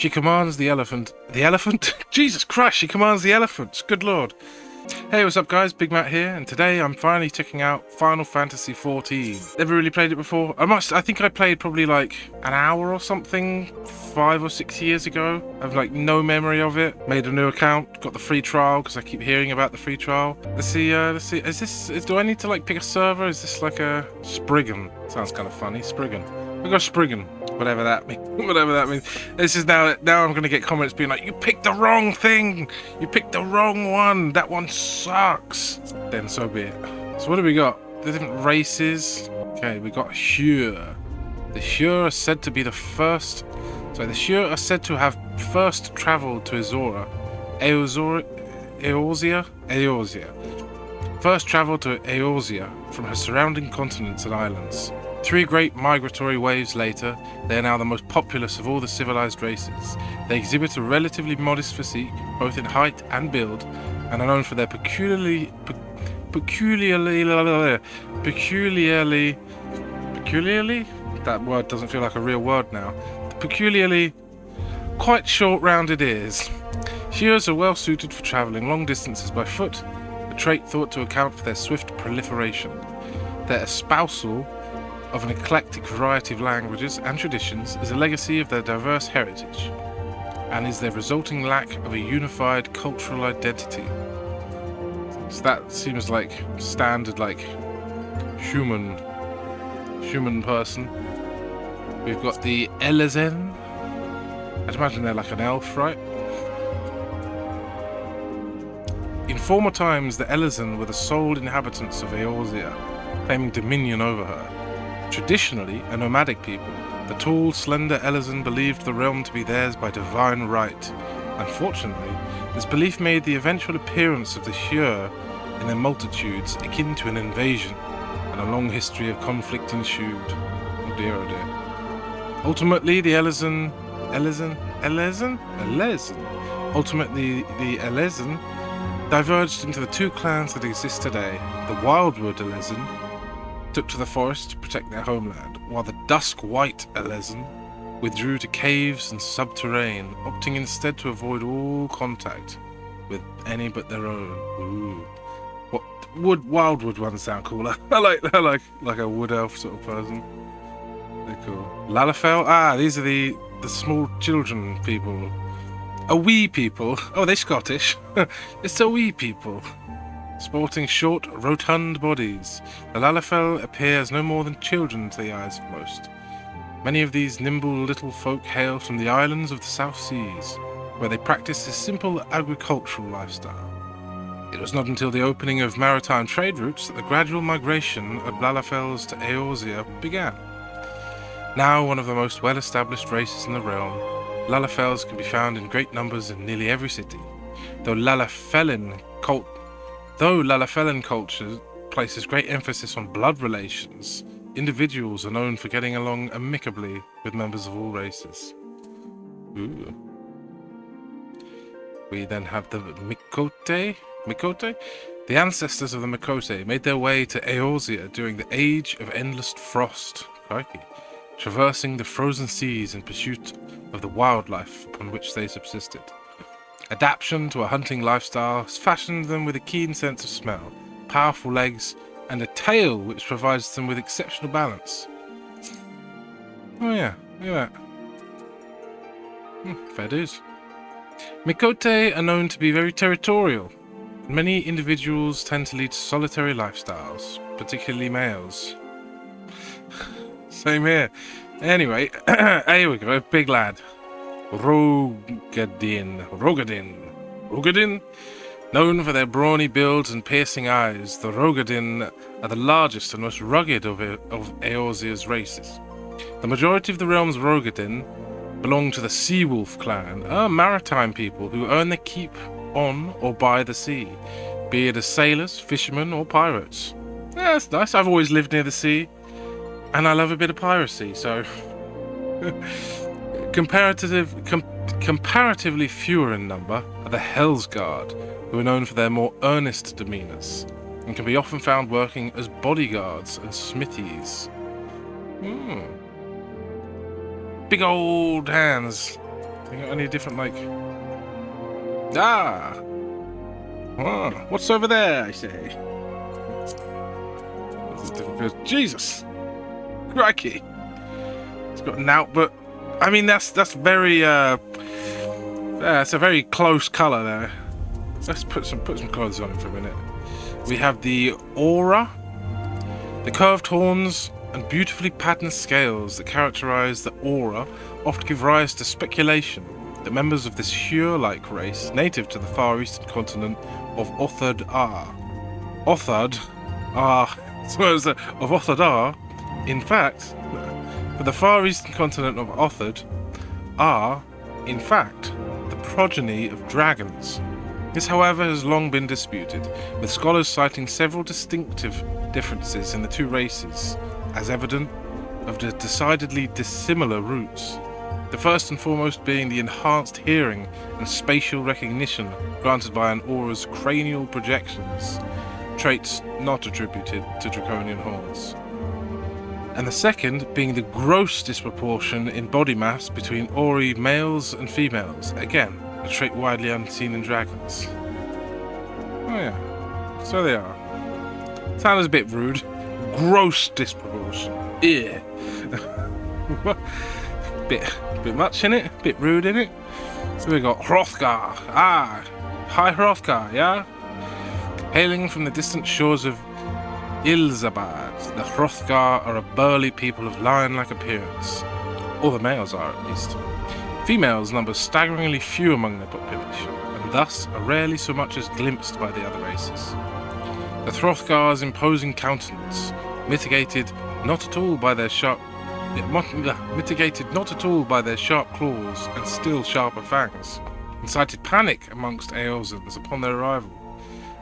She commands the elephant. The elephant? Jesus Christ, she commands the elephants. Good lord. Hey, what's up guys? Big Matt here, and today I'm finally checking out Final Fantasy XIV. Never really played it before. I think I played probably like an hour or something 5 or 6 years ago. I've like no memory of it. Made a new account, got the free trial because I keep hearing about the free trial. Let's see, do I need to like pick a server? Is this like a Spriggan? Sounds kind of funny, Spriggan. We got Spriggan. Whatever that means. Whatever that means. This is now I'm gonna get comments being like, you picked the wrong thing! You picked the wrong one! That one sucks! Then so be it. So what do we got? The different races. Okay, we got Hyur. The Hyur are said to be the first. So the Hyur are said to have first travelled to Eorzea. First travelled to Eorzea from her surrounding continents and islands. 3 great migratory waves later, they are now the most populous of all the civilized races. They exhibit a relatively modest physique, both in height and build, and are known for their peculiarly, that word doesn't feel like a real word now, peculiarly quite short-rounded ears. Hyurs are well suited for travelling long distances by foot, a trait thought to account for their swift proliferation. Their espousal of an eclectic variety of languages and traditions is a legacy of their diverse heritage, and is their resulting lack of a unified cultural identity. So that seems like standard, like human person. We've got the Elezen. I'd imagine they're like an elf, right? In former times, the Elezen were the sole inhabitants of Eorzea, claiming dominion over her. Traditionally a nomadic people, the tall, slender Elezen believed the realm to be theirs by divine right. Unfortunately, this belief made the eventual appearance of the Hyur in their multitudes akin to an invasion, and a long history of conflict ensued. Oh dear, oh dear. Ultimately, the Elezen diverged into the 2 clans that exist today. The Wildwood Elezen took to the forest to protect their homeland, while the Dusk White Elezen withdrew to caves and subterrane, opting instead to avoid all contact with any but their own. Ooh. What Wildwood ones sound cooler. I like a wood elf sort of person. They're cool. Lalafell? Ah, these are the small children people. A wee people. Oh, they're Scottish. It's a wee people. Sporting short, rotund bodies, the Lalafell appear as no more than children to the eyes of most. Many of these nimble little folk hail from the islands of the South Seas, where they practice a simple agricultural lifestyle. It was not until the opening of maritime trade routes that the gradual migration of Lalafells to Eorzea began. Now one of the most well-established races in the realm, Lalafells can be found in great numbers in nearly every city, though Lalafellan culture places great emphasis on blood relations, individuals are known for getting along amicably with members of all races. Ooh. We then have the Mikote? The ancestors of the Mikote made their way to Eorzea during the Age of Endless Frost, traversing the frozen seas in pursuit of the wildlife upon which they subsisted. Adaptation to a hunting lifestyle has fashioned them with a keen sense of smell, powerful legs, and a tail which provides them with exceptional balance. Oh yeah, look at that. Fair dues. Mikote are known to be very territorial, and many individuals tend to lead solitary lifestyles, particularly males. Same here. Anyway, here we go, big lad. Rogadin. Known for their brawny builds and piercing eyes, the Rogadin are the largest and most rugged of Eorzea's races. The majority of the realm's Rogadin belong to the Seawolf clan, maritime people who earn their keep on or by the sea, be it as sailors, fishermen, or pirates. Yeah, that's nice. I've always lived near the sea, and I love a bit of piracy, so... Comparatively fewer in number are the Hellsguard, who are known for their more earnest demeanours, and can be often found working as bodyguards and smithies. Big old hands. You got any different, like... Ah! Oh, what's over there, I say? Jesus! Crikey! It's got an output. I mean, that's very, it's a very close colour there. Let's put some clothes on him for a minute. We have the aura, the curved horns, and beautifully patterned scales that characterize the aura often give rise to speculation that members of this Hure-like race, native to the far eastern continent of Othard are, in fact, for the far eastern continent of Othard, are, in fact, the progeny of dragons. This, however, has long been disputed, with scholars citing several distinctive differences in the two races, as evident of the decidedly dissimilar roots. The first and foremost being the enhanced hearing and spatial recognition granted by an aura's cranial projections, traits not attributed to draconian horns. And the second being the gross disproportion in body mass between auri males and females, again, a trait widely unseen in dragons. Oh yeah, so they are. Sounds a bit rude. Gross disproportion. Yeah. bit much in it, bit rude in it. So we got Hrothgar. Ah, hi Hrothgar, yeah? Hailing from the distant shores of Ilzabad, the Hrothgar are a burly people of lion-like appearance. All the males are, at least. Females number staggeringly few among their population, and thus are rarely so much as glimpsed by the other races. The Hrothgar's imposing countenance, mitigated not at all by their sharp claws and still sharper fangs, incited panic amongst Eosans upon their arrival,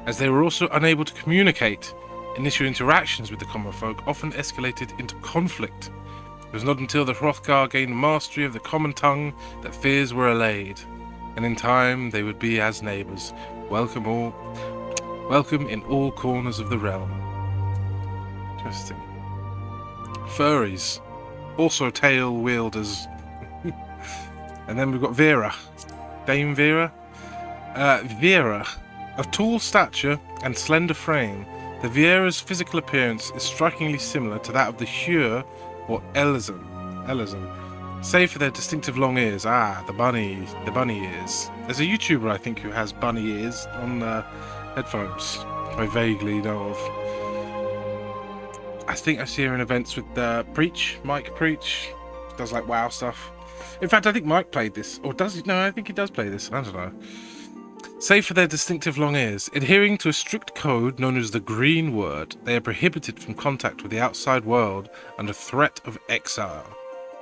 as they were also unable to communicate. Initial interactions with the common folk often escalated into conflict. It was not until the Hrothgar gained mastery of the common tongue that fears were allayed, and in time they would be as neighbours, welcome in all corners of the realm. Interesting. Furries, also tail wielders. And then we've got Vera, Dame Vera. Vera, of tall stature and slender frame, the Viera's physical appearance is strikingly similar to that of the Hure or Elizan, save for their distinctive long ears. Ah, the bunny ears. There's a YouTuber, I think, who has bunny ears on headphones. I vaguely know of. I think I see her in events with Mike Preach. Does like WoW stuff. In fact, I think Mike played this, or does he? No, I think he does play this. I don't know. Save for their distinctive long ears, adhering to a strict code known as the Green Word, they are prohibited from contact with the outside world under threat of exile.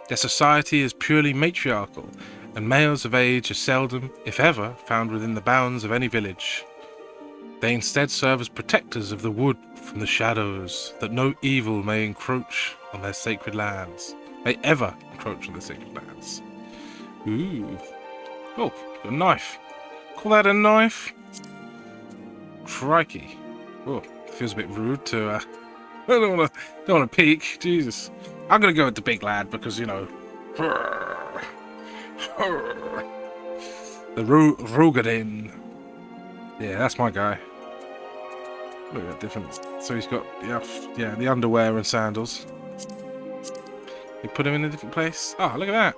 Their society is purely matriarchal, and males of age are seldom, if ever, found within the bounds of any village. They instead serve as protectors of the wood from the shadows, that no evil may encroach on their sacred lands. May ever encroach on their sacred lands. Ooh. Oh, got a knife. Call that a knife? Crikey. Oh, feels a bit rude to, I don't want to peek. Jesus. I'm going to go with the big lad because, you know. The Rugadin. Yeah, that's my guy. Look at that difference. So he's got, the underwear and sandals. You put him in a different place. Oh, look at that.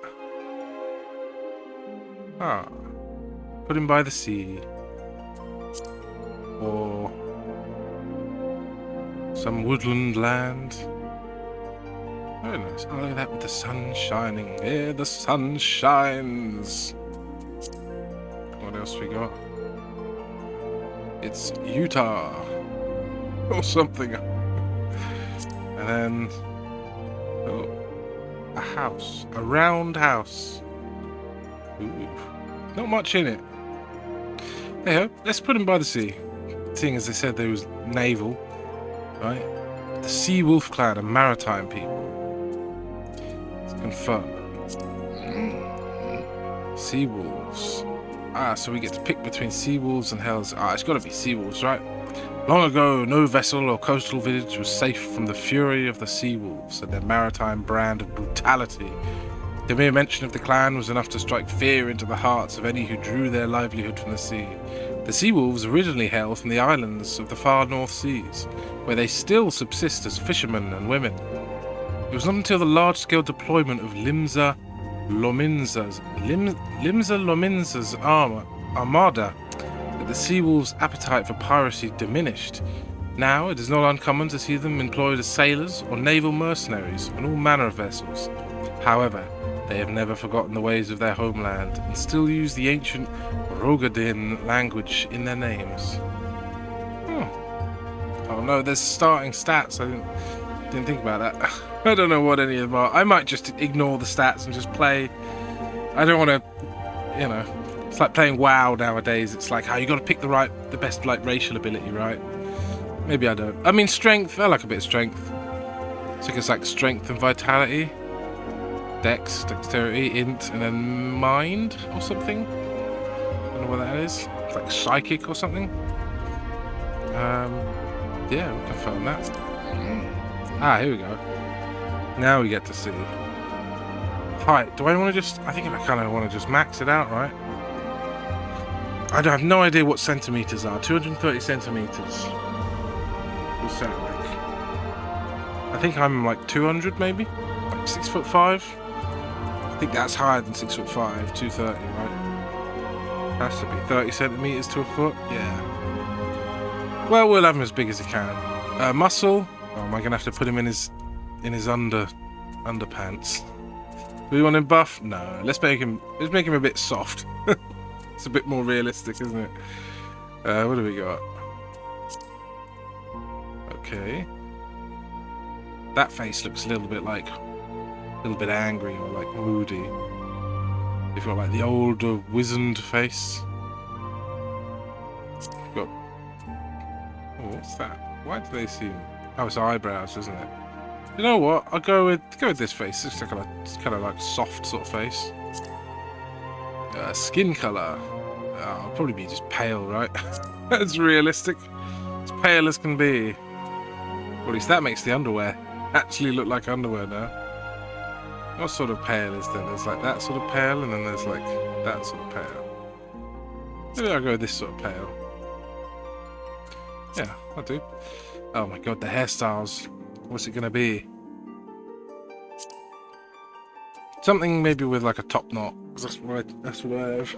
Ah. Put him by the sea. Or some woodland land. Very nice. Oh, look at that with the sun shining. Here the sun shines. What else we got? It's Utah. Or something. And then... oh, a house. A round house. Ooh. Not much in it. Hey, let's put him by the sea. Seeing as they said they was naval, right? The Sea Wolf Clan, a maritime people. Let's confirm. Sea wolves. Ah, so we get to pick between sea wolves and hells. Ah, it's got to be sea wolves, right? Long ago, no vessel or coastal village was safe from the fury of the sea wolves and their maritime brand of brutality. The mere mention of the clan was enough to strike fear into the hearts of any who drew their livelihood from the sea. The sea wolves originally hail from the islands of the far North Seas, where they still subsist as fishermen and women. It was not until the large-scale deployment of Limsa Lominsa's armada that the sea wolves' appetite for piracy diminished. Now it is not uncommon to see them employed as sailors or naval mercenaries on all manner of vessels. However, they have never forgotten the ways of their homeland and still use the ancient Rogadin language in their names. Oh no, there's starting stats. I didn't think about that. I don't know what any of them are. I might just ignore the stats and just play. I don't want to, it's like playing WoW nowadays. It's like, you got to pick the best like racial ability, right? Maybe I don't. I mean, strength. I like a bit of strength. So it's like strength and vitality. Dex, dexterity, int, and then mind or something. I don't know what that is. It's like psychic or something. Yeah, we confirm that. Here we go. Now we get to see. Height. Do I want to just... I think I kind of want to just max it out, right? I have no idea what centimeters are. 230 centimeters. What's that like? I think I'm like 200 maybe? Like 6'5". I think that's higher than 6'5", 230, right? Has to be 30 centimeters to a foot. Yeah. Well, we'll have him as big as he can. Muscle. Oh, am I gonna have to put him in his underpants? Do we want him buff? No. Let's make him a bit soft. It's a bit more realistic, isn't it? What do we got? Okay. That face looks a little bit angry or like moody. If you've got like the old wizened face. Got. Oh, what's that? Why do they seem? Oh, it's eyebrows, isn't it? You know what? I'll go with this face. It's kind of like soft sort of face. Skin color. I'll probably be just pale, right? That's realistic. As pale as can be. Or at least that makes the underwear actually look like underwear now. What sort of pale is there? There's like that sort of pale, and then there's like that sort of pale. Maybe I'll go with this sort of pale. Yeah, I'll do. Oh my god, the hairstyles. What's it gonna be? Something maybe with like a top knot, because that's what I have.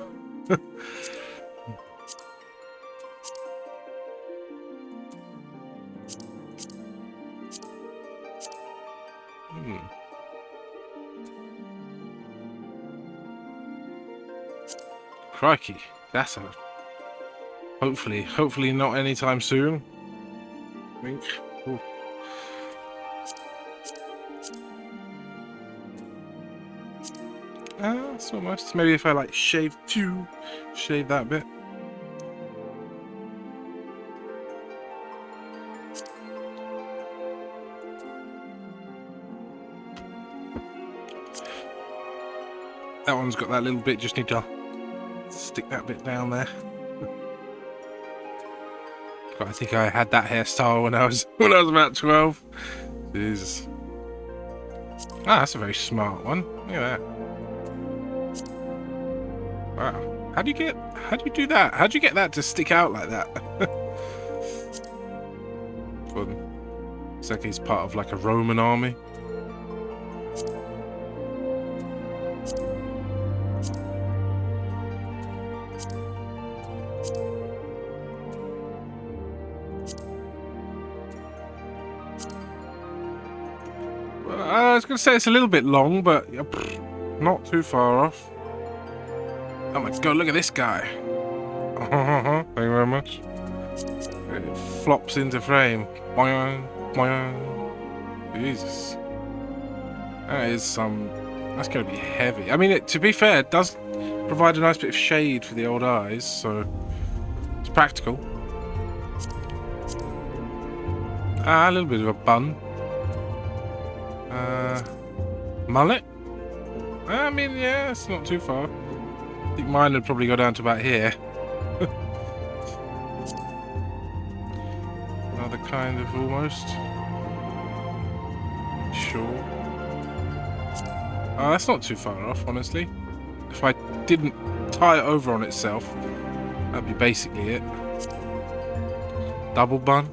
Crikey, that's a... Hopefully not anytime soon. I think. Ooh. It's almost... Maybe if I like shave that bit. That one's got that little bit, just need to stick that bit down there. God, I think I had that hairstyle when I was about 12. Jesus. That's a very smart one. Look at that. Wow. How do you do that? How do you get that to stick out like that? It's like he's part of like a Roman army. I was going to say it's a little bit long, but not too far off. Oh my god, look at this guy. Thank you very much. It flops into frame. Boing, boing. Jesus. That's going to be heavy. I mean, to be fair, it does provide a nice bit of shade for the old eyes, so it's practical. A little bit of a bun. Mullet? I mean, yeah, it's not too far. I think mine would probably go down to about here. Another kind of almost. Sure. Oh, that's not too far off, honestly. If I didn't tie it over on itself, that'd be basically it. Double bun.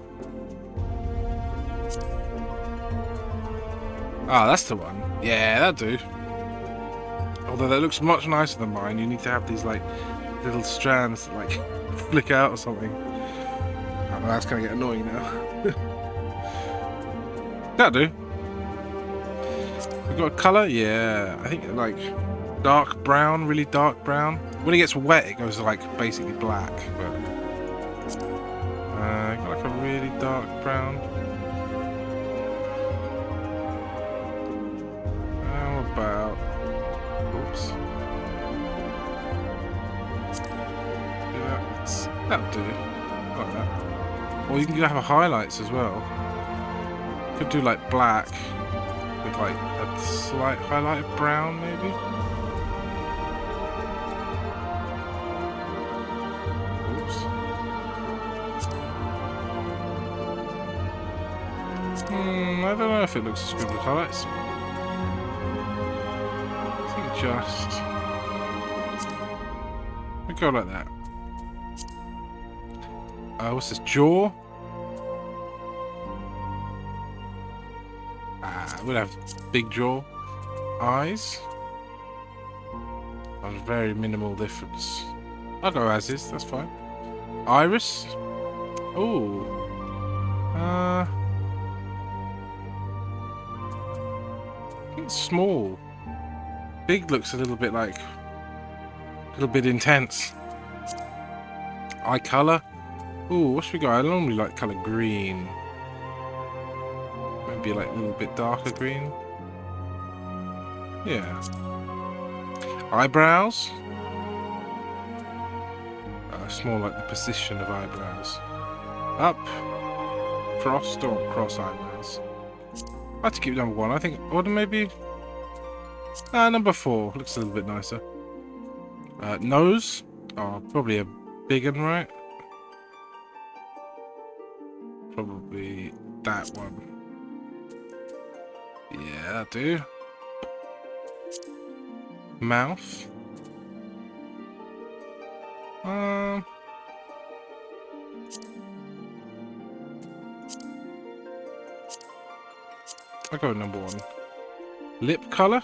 Ah, that's the one. Yeah, that'll do. Although that looks much nicer than mine. You need to have these, like, little strands that, like, flick out or something. Oh, that's going to get annoying now. That'll do. We got a colour? Yeah. I think, like, dark brown, really dark brown. When it gets wet, it goes, like, basically black. But got, like, a really dark brown. How about... Oops. That'll do. Like that. Or you can have a highlights as well. Could do like black with like a slight highlight of brown, maybe. Oops. I don't know if it looks as good with highlights. I think just we go like that. What's this? Jaw? We'll have big jaw. Eyes? A very minimal difference. I'll go as is, that's fine. Iris? Ooh. I think it's small. Big looks a little bit like... a little bit intense. Eye colour? Ooh, what should we go? I normally like colour green. Maybe like a little bit darker green. Yeah. Eyebrows? It's more like the position of eyebrows. Up. Crossed or cross eyebrows. I have to keep number 1. I think, or maybe... number 4. Looks a little bit nicer. Nose? Oh, probably a big one, right? Probably that one. Yeah, that'll do. Mouth. I'll go with number 1. Lip colour.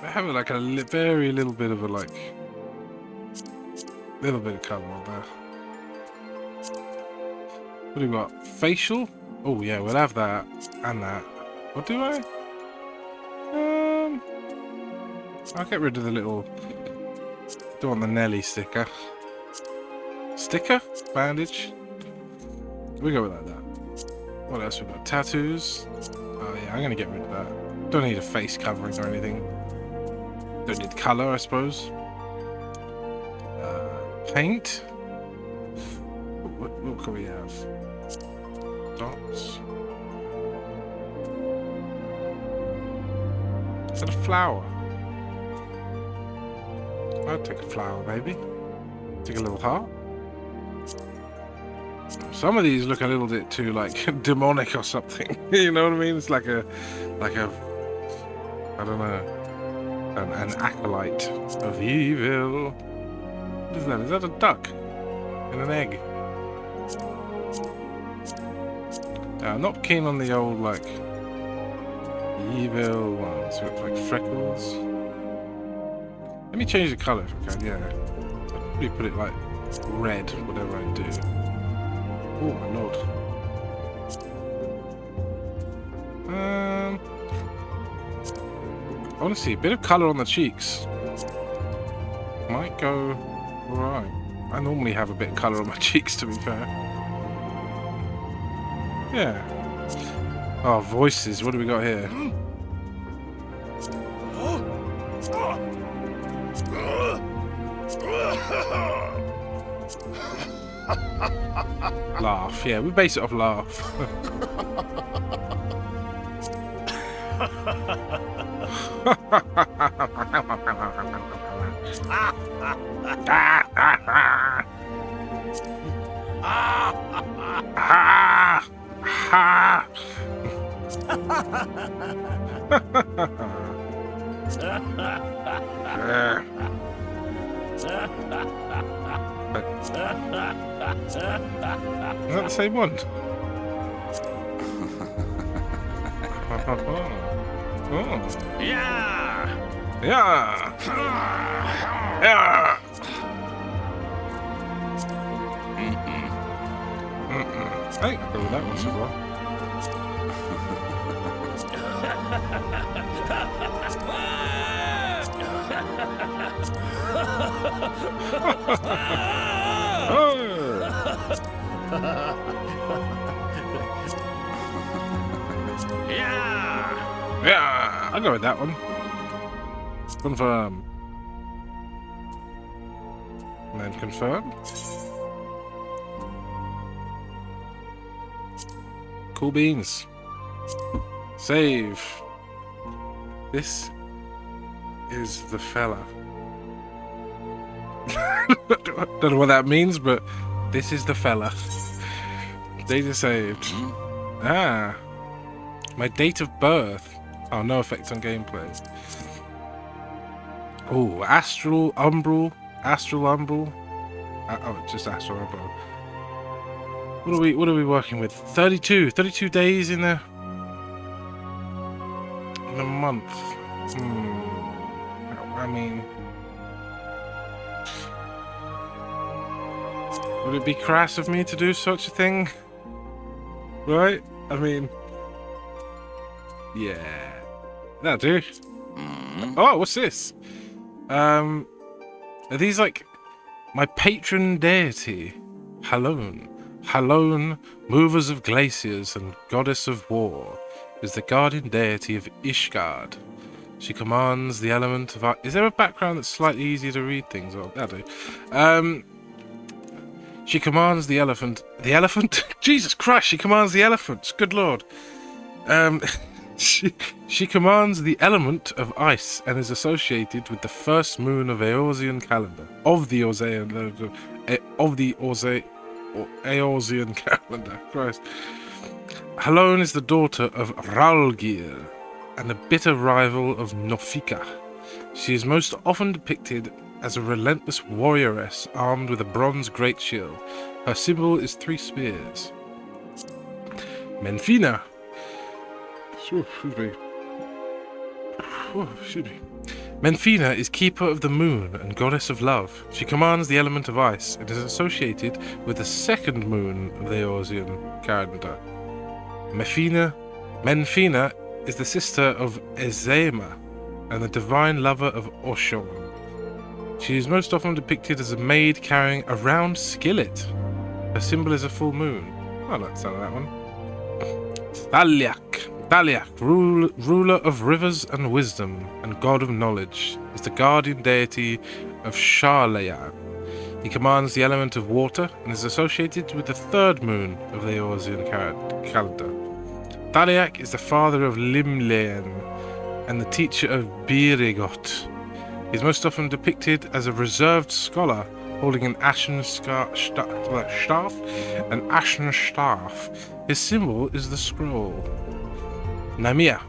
I have like a very little bit of a little bit of colour on there. What do we got? Facial? Oh yeah, we'll have that and that. What do I? I'll get rid of the little. Don't want the Nelly sticker. Sticker? Bandage? We go with like that. What else we got? Tattoos? Oh yeah, I'm gonna get rid of that. Don't need a face covering or anything. Don't need colour, I suppose. Paint. What can we have? Dots. Is that a flower? I'd take a flower, maybe. Take a little heart. Some of these look a little bit too like demonic or something. You know what I mean? It's like a I don't know. An acolyte of evil. What is that? Is that a duck? And an egg? I'm not keen on the old, like, evil ones with, like, freckles. Let me change the colour if I can, yeah. I'll probably put it, like, red, whatever I do. Oh, my lord. Honestly, a bit of colour on the cheeks might go alright. I normally have a bit of colour on my cheeks, to be fair. Yeah. Oh, voices. What do we got here? Laugh. Yeah, we base it off laugh. Ha! Ha! Is that the same one? Oh. Yeah! Yeah! Yeah! Hey, I'll go with that one so far. Yeah! Yeah! I'll go with that one. Confirm. And then confirm. Cool beans. Save. This is the fella. Don't know what that means, but this is the fella. Data saved. Ah. My date of birth. Oh, no effect on gameplay. Oh, astral umbral. Astral umbral. Oh, just astral umbral. What are we working with? 32 days in a month. I mean, would it be crass of me to do such a thing? Right? I mean, yeah, that'll do. Oh, what's this? Are these like my patron deity? Halone. Halone, movers of glaciers and goddess of war, is the guardian deity of Ishgard. She commands the element of... Is there a background that's slightly easier to read things on? That'll do. She commands the elephant... The elephant? Jesus Christ, she commands the elephants. Good lord. She commands the element of ice and is associated with the first moon of Eorzean calendar. Of the Eorzean calendar. Christ. Halone is the daughter of Ralgir and a bitter rival of Nofika. She is most often depicted as a relentless warrioress armed with a bronze great shield. Her symbol is 3 spears. Menfina. Excuse me. Excuse me. Menfina is keeper of the moon and goddess of love. She commands the element of ice and is associated with the second moon of the Eorzean calendar. Menfina is the sister of Ezema and the divine lover of Oshon. She is most often depicted as a maid carrying a round skillet. Her symbol is a full moon. I like the sound of that one. Thaliak, ruler of rivers and wisdom and god of knowledge, is the guardian deity of Sharlayan. He commands the element of water and is associated with the third moon of the Eorzean calendar. Thaliak is the father of Limlaen and the teacher of Birigot. He is most often depicted as a reserved scholar holding an ashen staff. His symbol is the scroll. Namir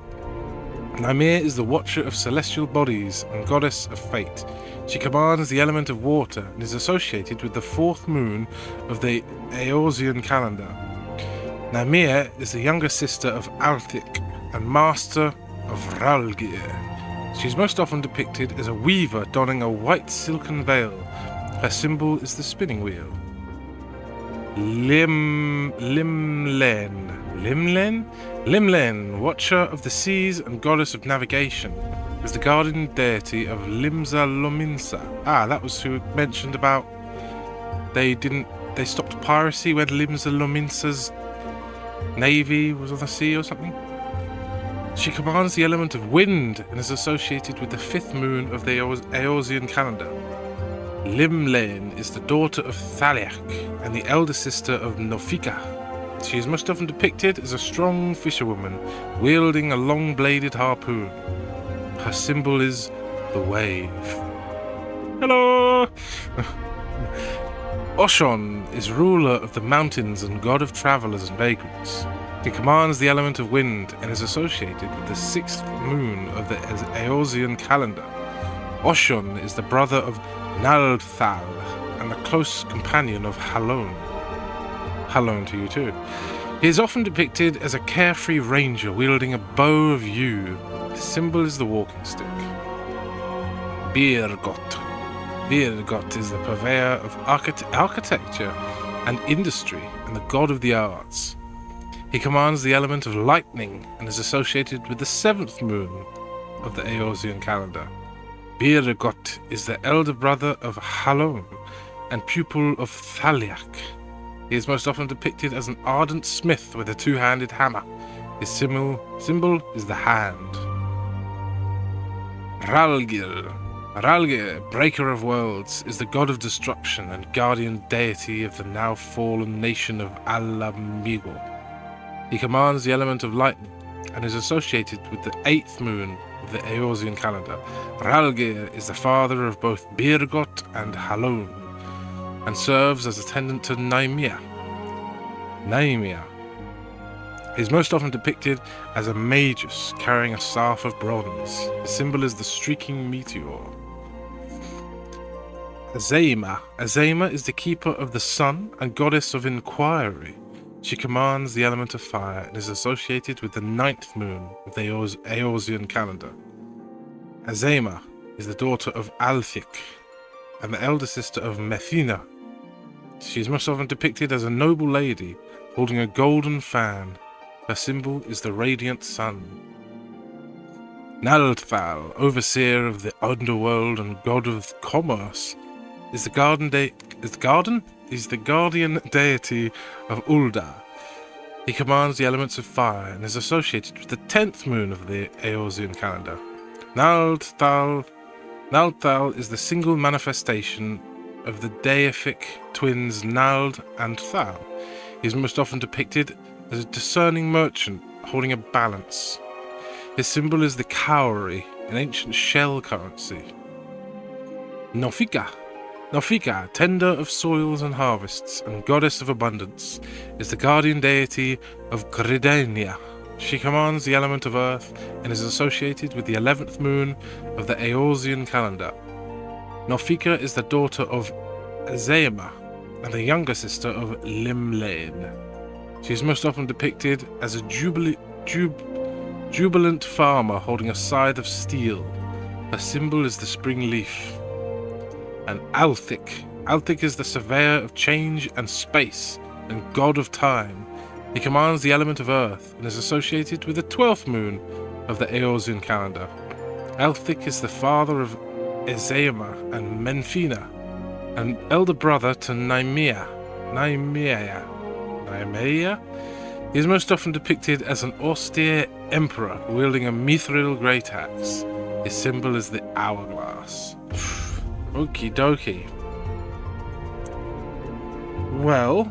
is the watcher of celestial bodies and goddess of fate. She commands the element of water and is associated with the 4th moon of the Eorzean calendar. Namir is the younger sister of Althik and master of Ralgir. She is most often depicted as a weaver donning a white silken veil. Her symbol is the spinning wheel. Limlen, watcher of the seas and goddess of navigation, is the guardian deity of Limsa Lominsa. Ah, that was who mentioned about they stopped piracy when Limsa Lominsa's navy was on the sea or something. She commands the element of wind and is associated with the 5th moon of the Eorzean calendar. Limlaen is the daughter of Thaliak and the elder sister of Nofika. She is most often depicted as a strong fisherwoman wielding a long-bladed harpoon. Her symbol is the wave. Hello! Oshon is ruler of the mountains and god of travelers and vagrants. He commands the element of wind and is associated with the sixth moon of the Eosian calendar. Oshon is the brother of Naldthal and the close companion of Halone. Halone to you too. He is often depicted as a carefree ranger wielding a bow of yew. His symbol is the walking stick. Birgot. Birgot is the purveyor of architecture and industry and the god of the arts. He commands the element of lightning and is associated with the seventh moon of the Eosian calendar. Birgot is the elder brother of Halone and pupil of Thaliak. He is most often depicted as an ardent smith with a two-handed hammer. His symbol is the hand. Ralgir. Ralgir, breaker of worlds, is the god of destruction and guardian deity of the now fallen nation of Alamigo. He commands the element of lightning and is associated with the eighth moon of the Eosian calendar. Ralgir is the father of both Birgot and Halone and serves as attendant to Naimia. Naimia is most often depicted as a magus carrying a staff of bronze. The symbol is the streaking meteor. Azema. Azema is the keeper of the sun and goddess of inquiry. She commands the element of fire and is associated with the ninth moon of the Eosian calendar. Azema is the daughter of Althik and the elder sister of Methina. She is most often depicted as a noble lady holding a golden fan. Her symbol is the radiant sun. Naldthal, overseer of the underworld and god of commerce, is the guardian deity of Ulda. He commands the elements of fire and is associated with the 10th moon of the Eosian calendar. Naldthal is the single manifestation of the deific twins Nald and Thal. He is most often depicted as a discerning merchant holding a balance. His symbol is the cowrie, an ancient shell currency. Nofika, tender of soils and harvests and goddess of abundance, is the guardian deity of Gridania. She commands the element of earth and is associated with the 11th moon of the Eosian calendar. Nofika is the daughter of Azema and the younger sister of Limlane. She is most often depicted as a jubilant farmer holding a scythe of steel. Her symbol is the spring leaf. And Althik. Althik is the surveyor of change and space and god of time. He commands the element of earth and is associated with the 12th moon of the Eosian calendar. Althik is the father of Azema and Menfina, an elder brother to Naimea. He is most often depicted as an austere emperor wielding a mithril great axe. His symbol is the hourglass. Okie dokie. Well,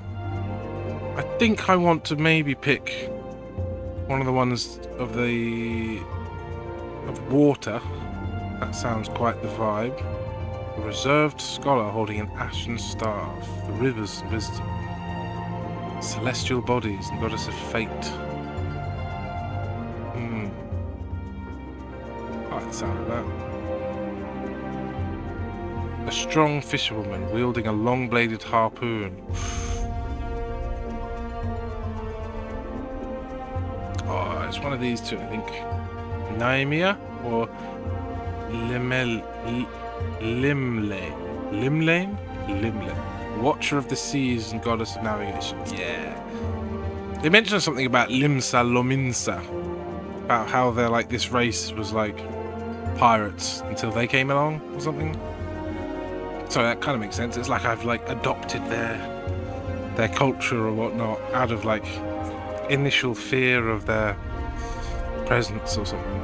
I think I want to maybe pick one of the ones of water. That sounds quite the vibe. A reserved scholar holding an ashen staff. The rivers and wisdom. Celestial bodies and goddess of fate. I like the sound of that. A strong fisherwoman wielding a long-bladed harpoon. Oh, it's one of these two, I think. Naimia or Limlane. Watcher of the seas and goddess of navigation. Yeah. They mentioned something about Limsa Lominsa. About how they're like this race was like pirates until they came along or something. So that kind of makes sense. It's like I've like adopted their culture or whatnot out of like initial fear of their presence or something.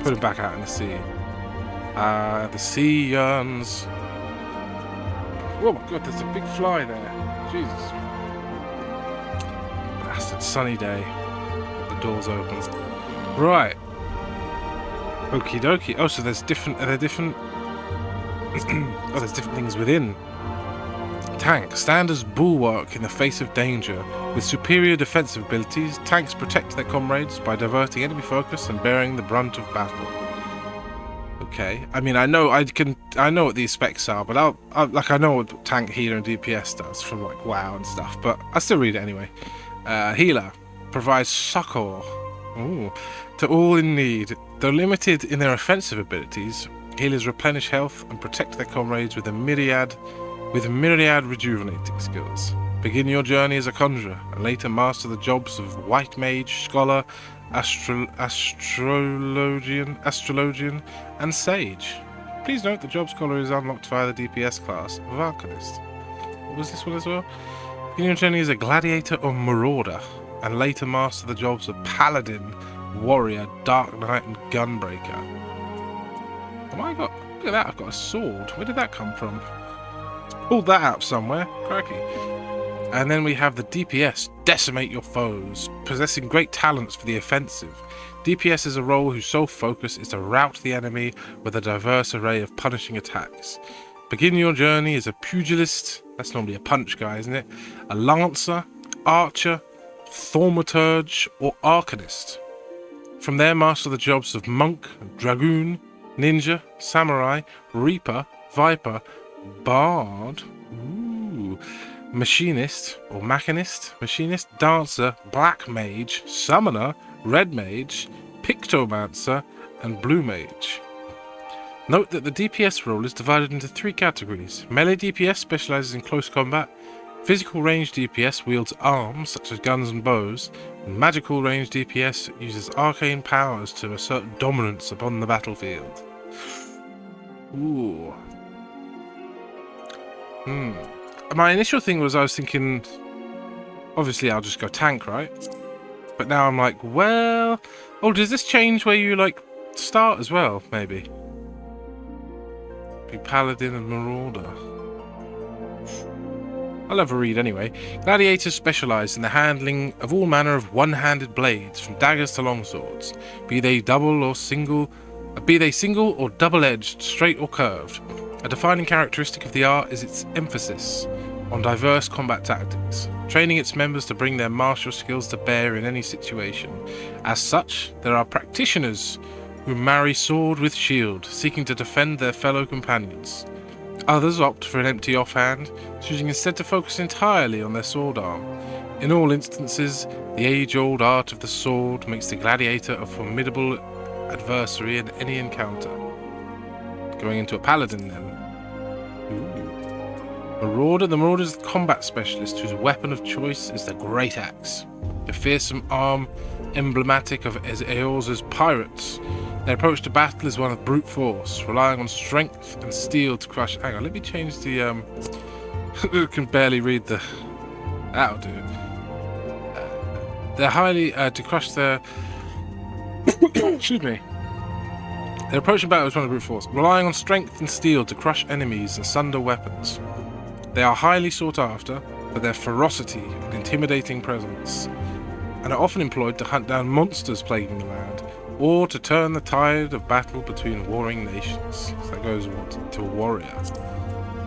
Put them back out in the sea. The sea yearns. Oh my god, there's a big fly there. Jesus. Bastard sunny day. The doors open. Right. Okie dokie. Oh, so there's different. Are there different? Oh, there's different things within. Tank stand as bulwark in the face of danger. With superior defensive abilities, tanks protect their comrades by diverting enemy focus and bearing the brunt of battle. Okay, I mean, I know what these specs are, but I know what tank, healer, and DPS does from like WoW and stuff, but I still read it anyway. Healer provides succor to all in need. Though limited in their offensive abilities, healers replenish health and protect their comrades with myriad rejuvenating skills. Begin your journey as a conjurer, and later master the jobs of white mage, scholar, astrologian, and sage. Please note the job scholar is unlocked via the DPS class of Arcanist. What was this one as well? Begin your journey as a gladiator or marauder, and later master the jobs of paladin, warrior, dark knight, and gunbreaker. Look at that, I've got a sword. Where did that come from? Pulled that out somewhere. Crikey. And then we have the DPS, decimate your foes, possessing great talents for the offensive. DPS is a role whose sole focus is to rout the enemy with a diverse array of punishing attacks. Begin your journey as a pugilist, that's normally a punch guy, isn't it? A lancer, archer, thaumaturge, or arcanist. From there, master the jobs of monk, dragoon, ninja, samurai, reaper, viper, bard, machinist or machinist, dancer, black mage, summoner, red mage, pictomancer, and blue mage. Note that the DPS role is divided into 3 categories. Melee DPS specializes in close combat, physical range DPS wields arms such as guns and bows, and magical range DPS uses arcane powers to assert dominance upon the battlefield. Ooh. My initial thing was I was thinking, obviously I'll just go tank, right? But now I'm like, well... Oh, does this change where you, like, start as well, maybe? Be paladin and marauder. I'll have a read anyway. Gladiators specialise in the handling of all manner of one-handed blades, from daggers to longswords, be they single or double-edged, straight or curved. A defining characteristic of the art is its emphasis on diverse combat tactics, training its members to bring their martial skills to bear in any situation. As such, there are practitioners who marry sword with shield, seeking to defend their fellow companions. Others opt for an empty offhand, choosing instead to focus entirely on their sword arm. In all instances, the age-old art of the sword makes the gladiator a formidable adversary in any encounter. Going into a paladin then. Marauder. The Marauder is the combat specialist whose weapon of choice is the Great Axe, the fearsome arm emblematic of Eorza's pirates. Their approach to battle is one of brute force, relying on strength and steel to crush... Hang on, let me change the... I can barely read the... That'll do. They're highly... to crush their... Excuse me. Their approach to battle is one of brute force, relying on strength and steel to crush enemies and sunder weapons. They are highly sought after for their ferocity and intimidating presence, and are often employed to hunt down monsters plaguing the land, or to turn the tide of battle between warring nations. So that goes to a warrior.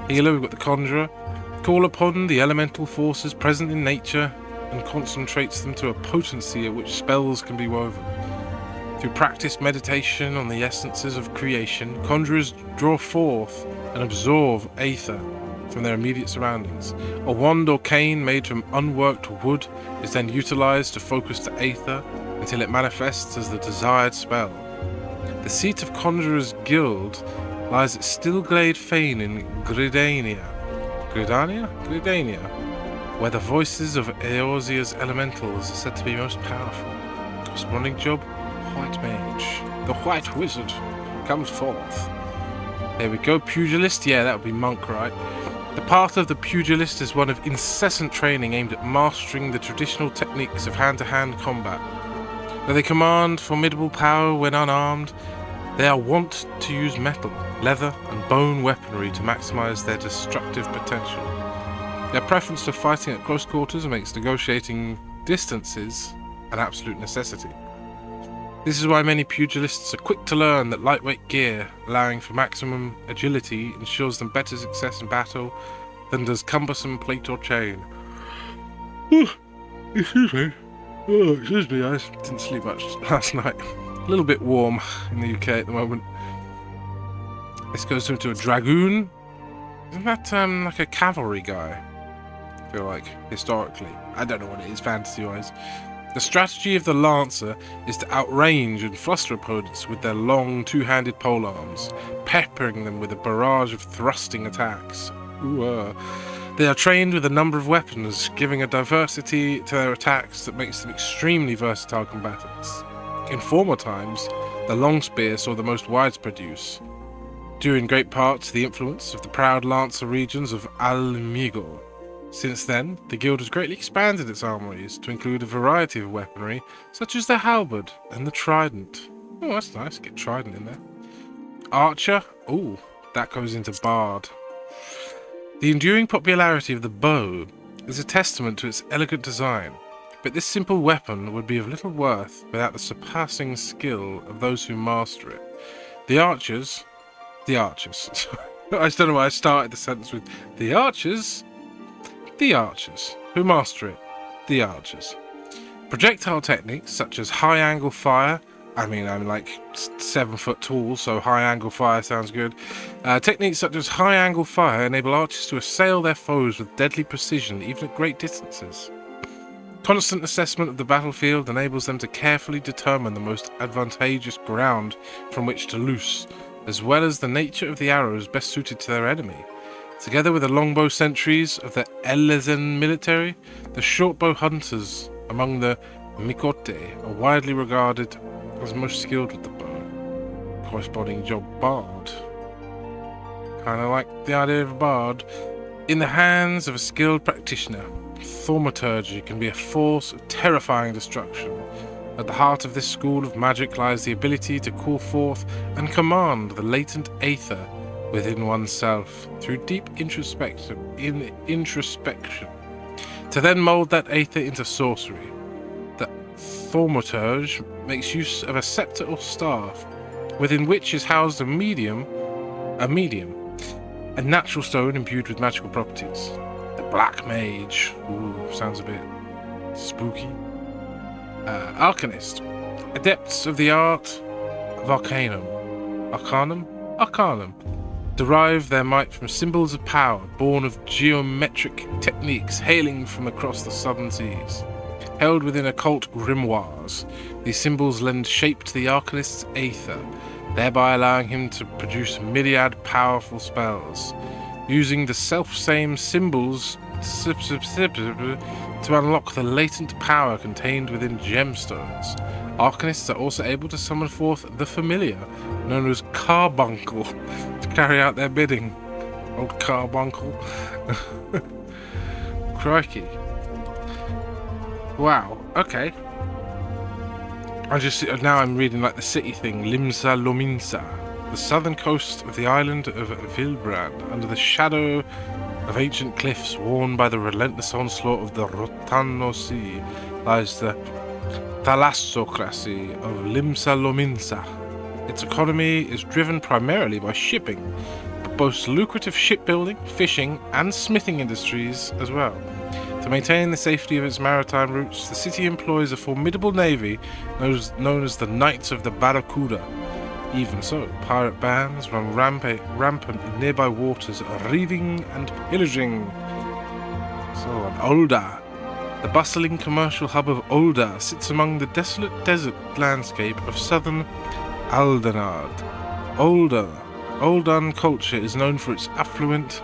Healer, we've got the Conjurer. Call upon the elemental forces present in nature and concentrates them to a potency at which spells can be woven. Through practiced meditation on the essences of creation, conjurers draw forth and absorb aether from their immediate surroundings. A wand or cane made from unworked wood is then utilized to focus the aether until it manifests as the desired spell. The seat of Conjurer's Guild lies at Stillglade Fane in Gridania, where the voices of Eorza's elementals are said to be most powerful. Corresponding job, White Mage. The White Wizard comes forth. There we go, Pugilist. Yeah, that would be Monk, right? The path of the Pugilist is one of incessant training aimed at mastering the traditional techniques of hand-to-hand combat. Though they command formidable power when unarmed, they are wont to use metal, leather, and bone weaponry to maximize their destructive potential. Their preference for fighting at close quarters makes negotiating distances an absolute necessity. This is why many pugilists are quick to learn that lightweight gear, allowing for maximum agility, ensures them better success in battle than does cumbersome plate or chain. Oh, excuse me. Oh, excuse me, guys. Didn't sleep much last night. A little bit warm in the UK at the moment. This goes into a dragoon. Isn't that like a cavalry guy? I feel like, historically. I don't know what it is fantasy-wise. The strategy of the Lancer is to outrange and fluster opponents with their long two-handed polearms, peppering them with a barrage of thrusting attacks. They are trained with a number of weapons, giving a diversity to their attacks that makes them extremely versatile combatants. In former times, the long spear saw the most widespread use, due in great part to the influence of the proud Lancer regions of Almigor. Since then, the guild has greatly expanded its armories to include a variety of weaponry, such as the halberd and the trident. Oh, that's nice, get trident in there. Archer, oh, that goes into bard. The enduring popularity of the bow is a testament to its elegant design, but this simple weapon would be of little worth without the surpassing skill of those who master it. The archers, I just don't know why I started the sentence with the archers, who master it, the archers. Projectile techniques such as high angle fire, I'm like 7 foot tall, so high angle fire sounds good. Techniques such as high angle fire enable archers to assail their foes with deadly precision, even at great distances. Constant assessment of the battlefield enables them to carefully determine the most advantageous ground from which to loose, as well as the nature of the arrows best suited to their enemy. Together with the longbow sentries of the Elezen military, the shortbow hunters among the Mikote are widely regarded as most skilled with the bow. Corresponding job bard. Kind of like the idea of a bard. In the hands of a skilled practitioner, thaumaturgy can be a force of terrifying destruction. At the heart of this school of magic lies the ability to call forth and command the latent aether within oneself through deep introspection, to then mold that aether into sorcery. The thaumaturge makes use of a scepter or staff, within which is housed a medium, a natural stone imbued with magical properties. The black mage, ooh, sounds a bit spooky. Arcanist, adepts of the art of arcanum, derive their might from symbols of power born of geometric techniques hailing from across the southern seas. Held within occult grimoires, these symbols lend shape to the arcanist's aether, thereby allowing him to produce myriad powerful spells. Using the self-same symbols to unlock the latent power contained within gemstones, arcanists are also able to summon forth the familiar, known as carbuncle, to carry out their bidding. Old carbuncle. Crikey. Wow, okay. Now I'm reading like the city thing, Limsa Lominsa, the southern coast of the island of Vilbrand, under the shadow of ancient cliffs worn by the relentless onslaught of the Rotano Sea, lies the thalassocracy of Limsa Lominsa. Its economy is driven primarily by shipping, but boasts lucrative shipbuilding, fishing, and smithing industries as well. To maintain the safety of its maritime routes, the city employs a formidable navy known as the Knights of the Barracuda. Even so, pirate bands run rampant in nearby waters, reaving and pillaging. So, Ulda. The bustling commercial hub of Ulda sits among the desolate desert landscape of southern Aldanard. Uldan culture is known for its affluent,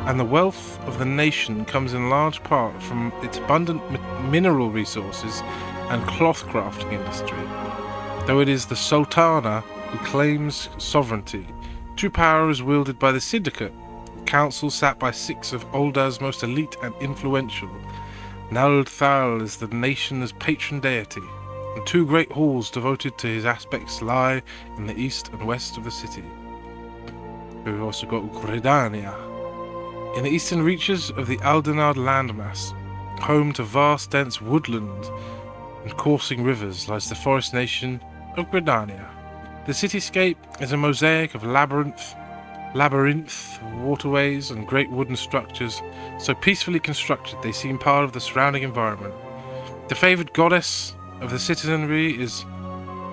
and the wealth of the nation comes in large part from its abundant mineral resources and cloth crafting industry. Though it is the Sultana who claims sovereignty, true power is wielded by the Syndicate, a council sat by 6 of Ulda's most elite and influential. Nald Thal is the nation's patron deity, and 2 great halls devoted to his aspects lie in the east and west of the city. We've also got Gridania. In the eastern reaches of the Aldenard landmass, home to vast dense woodland and coursing rivers, lies the forest nation of Gridania. The cityscape is a mosaic of labyrinth labyrinth, waterways, and great wooden structures, so peacefully constructed they seem part of the surrounding environment. The favoured goddess of the citizenry is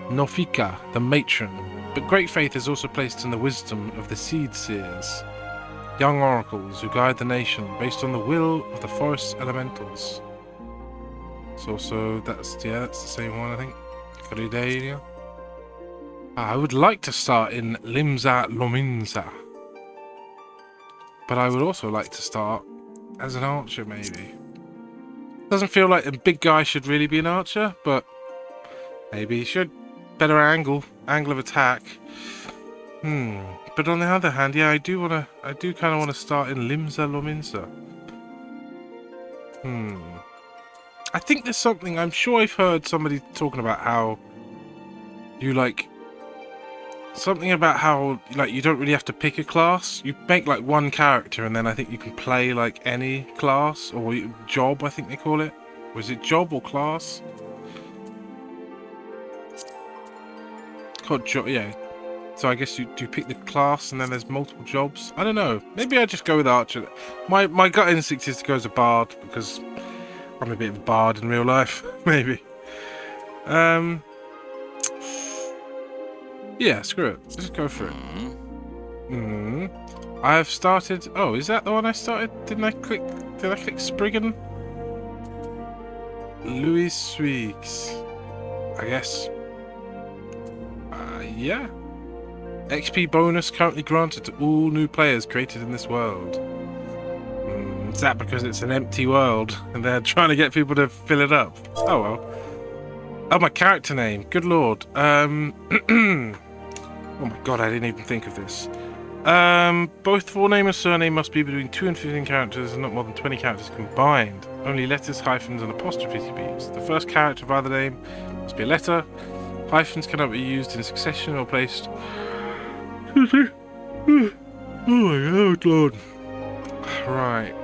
Nofika, the matron, but great faith is also placed in the wisdom of the seed seers, young oracles who guide the nation based on the will of the forest elementals. So that's the same one, I think. Fridelia. I would like to start in Limsa Lominsa, but I would also like to start as an archer, maybe. Doesn't feel like a big guy should really be an archer, but maybe he should. Better angle of attack. But on the other hand, yeah, I do kind of want to start in Limsa Lominsa. I think there's something, I'm sure I've heard somebody talking about how you something about how you don't really have to pick a class. You make like one character and then I think you can play like any class or job, I think they call it. Was it job or class? Called job, yeah. So I guess you pick the class and then there's multiple jobs. I don't know. Maybe I just go with archer. My gut instinct is to go as a bard because I'm a bit of a bard in real life. Maybe. Yeah, screw it. Just go for it. I have started. Oh, is that the one I started? Did I click Spriggan? Louis Sweeks. I guess. Yeah. XP bonus currently granted to all new players created in this world. Is that because it's an empty world and they're trying to get people to fill it up? Oh well. Oh, my character name. Good lord. Oh my god, I didn't even think of this. Both forename and surname must be between 2 and 15 characters and not more than 20 characters combined. Only letters, hyphens, and apostrophes to be used. The first character of either name must be a letter. Hyphens cannot be used in succession or placed. Oh my god, lord. Right.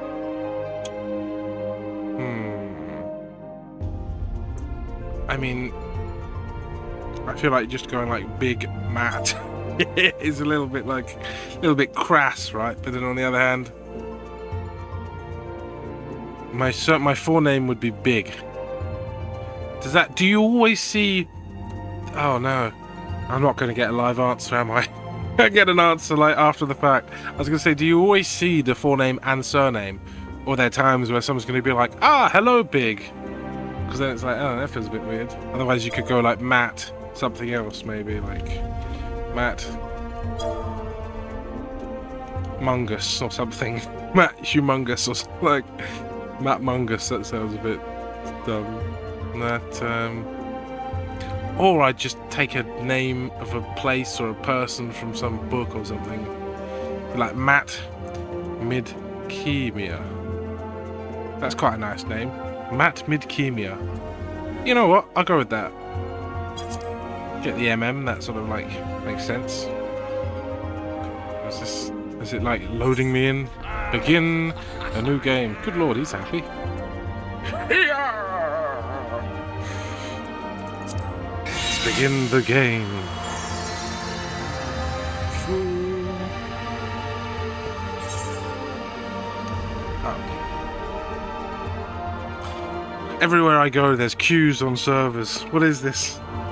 I mean, I feel like just going like Big Matt is a little bit crass, right? But then on the other hand, my forename would be Big. Do you always see? Oh no, I'm not going to get a live answer, am I? I get an answer like after the fact. I was going to say, do you always see the forename and surname, or are there times where someone's going to be like, hello, Big? Because then it's like, oh, that feels a bit weird. Otherwise, you could go like Matt, something else, maybe like Matt Mungus or something. Matt Humongous or something, like Matt Mungus. That sounds a bit dumb. Or I'd just take a name of a place or a person from some book or something. Like Matt Midkemia. That's quite a nice name. Matt Midkemia. You know what? I'll go with that. Get the MM, that sort of like makes sense. Is it like loading me in? Begin a new game. Good lord, he's happy. Let's begin the game. Everywhere I go, there's queues on servers. What is this?